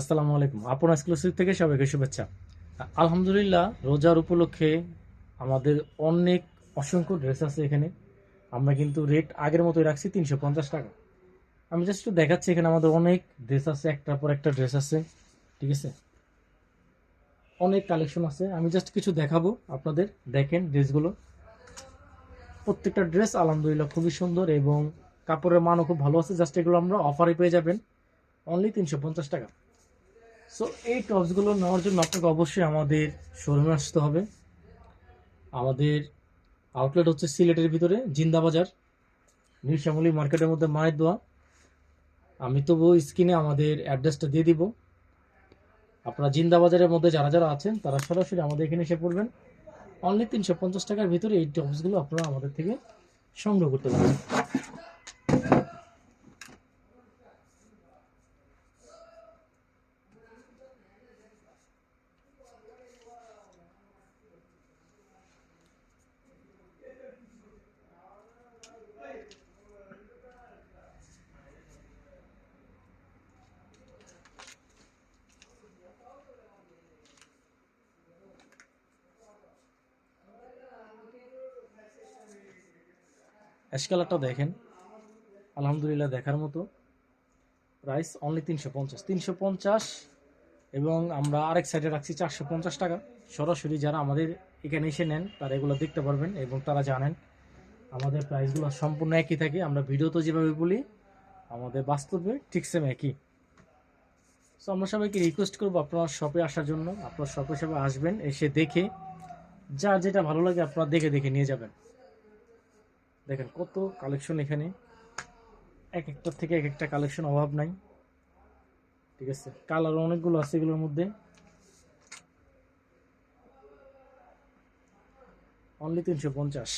আসসালামু আলাইকুম। আপন এক্সক্লুসিভ থেকে সবাইকে শুভেচ্ছা। আলহামদুলিল্লাহ, রোজার উপলক্ষে আমাদের অনেক অসংখ্য ড্রেস আছে এখানে। আমরা কিন্তু রেট আগের মতোই রাখছি 350 টাকা। আমি জাস্ট একটু দেখাচ্ছি, এখানে আমাদের অনেক ড্রেস আছে, একটার পর একটা ড্রেস আছে। ঠিক আছে, অনেক কালেকশন আছে। আমি জাস্ট কিছু দেখাবো আপনাদের, দেখেন ড্রেসগুলো। প্রত্যেকটা ড্রেস আলহামদুলিল্লাহ খুবই সুন্দর এবং কাপড়ের মানও খুব ভালো আছে। জাস্ট এগুলো আমরা অফারে পেয়ে যাবেন অনলি 350 টাকা। সো এই টপসগুলো নেওয়ার জন্য আপনাকে অবশ্যই আমাদের শোরুমে আসতে হবে। আমাদের আউটলেট হচ্ছে সিলেটের ভিতরে জিন্দাবাজার, নিউ শ্যামলী মার্কেটের মধ্যে মায়ের দোয়া। আমি তবু স্ক্রিনে আমাদের অ্যাড্রেসটা দিয়ে দিব। আপনারা জিন্দাবাজারের মধ্যে যারা যারা আছেন তারা সরাসরি আমাদের এখানে এসে পড়বেন। অনলি 350 টাকার ভিতরে এই টপসগুলো আপনারা আমাদের থেকে সংগ্রহ করতে পারবেন। অ্যাশ কালারটা দেখেন, আলহামদুলিল্লাহ দেখার মতো। প্রাইস অনলি 350 এবং আমরা আরেক সাইডে রাখছি 450 টাকা। সরাসরি যারা আমাদের এখানে এসে নেন তারা এগুলো দেখতে পারবেন এবং তারা জানেন আমাদের প্রাইসগুলো সম্পূর্ণ একই থাকে। আমরা ভিডিওতে যেভাবে বলি আমাদের বাস্তবে ঠিক সেম একই। সো আমরা সবাইকে রিকোয়েস্ট করবো আপনারা শপে আসার জন্য। আপনারা শপে সবাই আসবেন, এসে দেখে যার যেটা ভালো লাগে আপনারা দেখে দেখে নিয়ে যাবেন। দেখেন কত কালেকশন এখানে, এক একটার থেকে এক একটা কালেকশন, অভাব নাই। ঠিক আছে, কালার অনেকগুলো আছে এগুলোর মধ্যে। অনলি 350।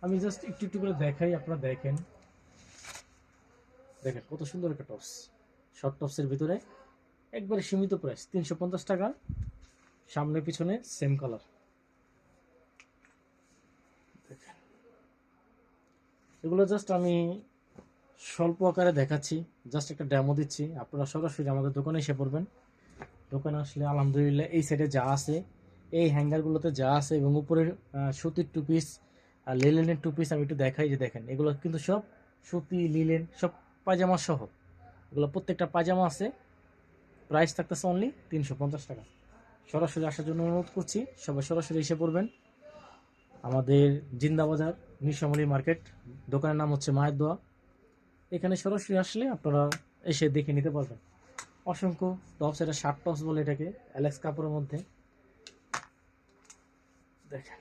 আমি জাস্ট একটু একটু করে দেখাই, আপনারা দেখেন। দেখেন কত সুন্দর একটা টপস, শর্ট টপসের ভিতরে একবারে সীমিত প্রাইস 350 টাকা। সামনে পিছনে সেম কালার। দেখেন এগুলো জাস্ট আমি স্বল্প আকারে দেখাচ্ছি, জাস্ট একটা ডেমো দিচ্ছি। আপনারা সরাসরি আমাদের দোকানে এসে পড়বেন। দোকানে আসলে আলহামদুলিল্লাহ এই সাইডে যা আছে, এই হ্যাঙ্গারগুলোতে যা আছে এবং উপরের সুতির টু পিস আর লিলেনের টু পিস আমি একটু দেখাই। যে দেখেন এগুলো কিন্তু সব সুতি লিলেন, সব পায়জামা সহ। এগুলো প্রত্যেকটা পায়জামা আছে। প্রাইস থাকতেছে অনলি 350 টাকা। সরাসরি আসার জন্য অনুরোধ করছি, সবাই সরাসরি এসে পড়বেন। আমাদের জিন্দাবাজার নিশামলী মার্কেট, দোকানের নাম হচ্ছে মায়ের দোয়া। এখানে সরাসরি আসলে আপনারা এসে দেখে নিতে পারবেন। অসংখ্য টপস, এটা শার্ট টপস বলে এটাকে, অ্যালেক্স কাপড়ের মধ্যে। দেখেন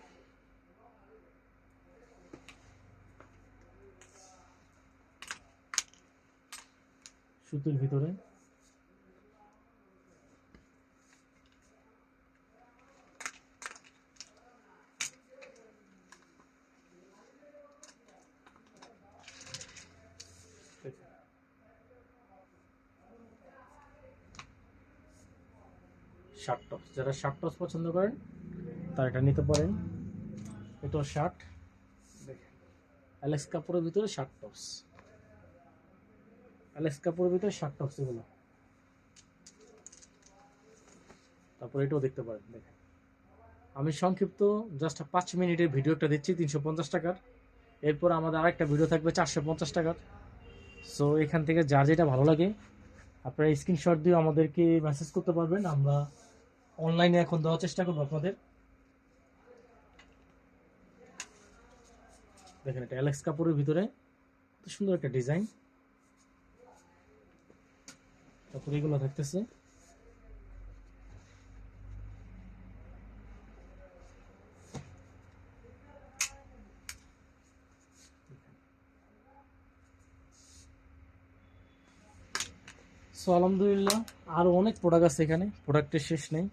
সুতির ভিতরে শার্ট টপস, যারা শার্ট টপস পছন্দ করেন তারা এটা নিতে পারেন। এটাও শার্ট। দেখেন অ্যালেক্স কাপড়ের ভিতরে শার্ট টপস, অ্যালেক্স কাপড়ের ভিতরে শার্ট টপস এগুলো। তারপর এটাও দেখতে পারেন। দেখেন আমি সংক্ষিপ্ত জাস্ট 5 মিনিটের ভিডিওটা দিচ্ছি 350 টাকার। এরপর আমাদের আরেকটা ভিডিও থাকবে 450 টাকার। সো এখান থেকে যার যেটা ভালো লাগে আপনারা স্ক্রিনশট দিয়ে আমাদেরকে মেসেজ করতে পারবেন। আমরা অনলাইনে এখন দেওয়ার চেষ্টা করবো আপনাদের। দেখেন এটা অ্যালেক্স কাপড়ের ভিতরে কত সুন্দর একটা ডিজাইন। তারপরে এগুলো থাকতেছে সো আলহামদুলিল্লাহ আরও অনেক প্রোডাক্ট আছে এখানে, প্রোডাক্টের শেষ নেই।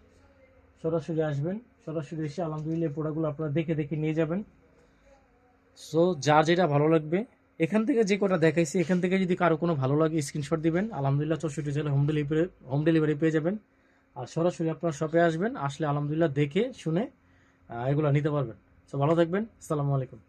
সরাসরি আসবেন, সরাসরি এসে আলহামদুলিল্লাহ এই প্রোডাক্টগুলো আপনারা দেখে দেখে নিয়ে যাবেন। সো যার যেটা ভালো লাগবে, এখান থেকে যে কটা দেখাইছি এখান থেকে যদি কারো কোনো ভালো লাগে স্ক্রিনশট দিবেন। আলহামদুলিল্লাহ 64 জেলায় হোম ডেলিভারি পেয়ে যাবেন। আর সরাসরি আপনার শপে আসবেন, আসলে আলহামদুলিল্লাহ দেখে শুনে এগুলো নিতে পারবেন। সো ভালো থাকবেন, আসসালামু আলাইকুম।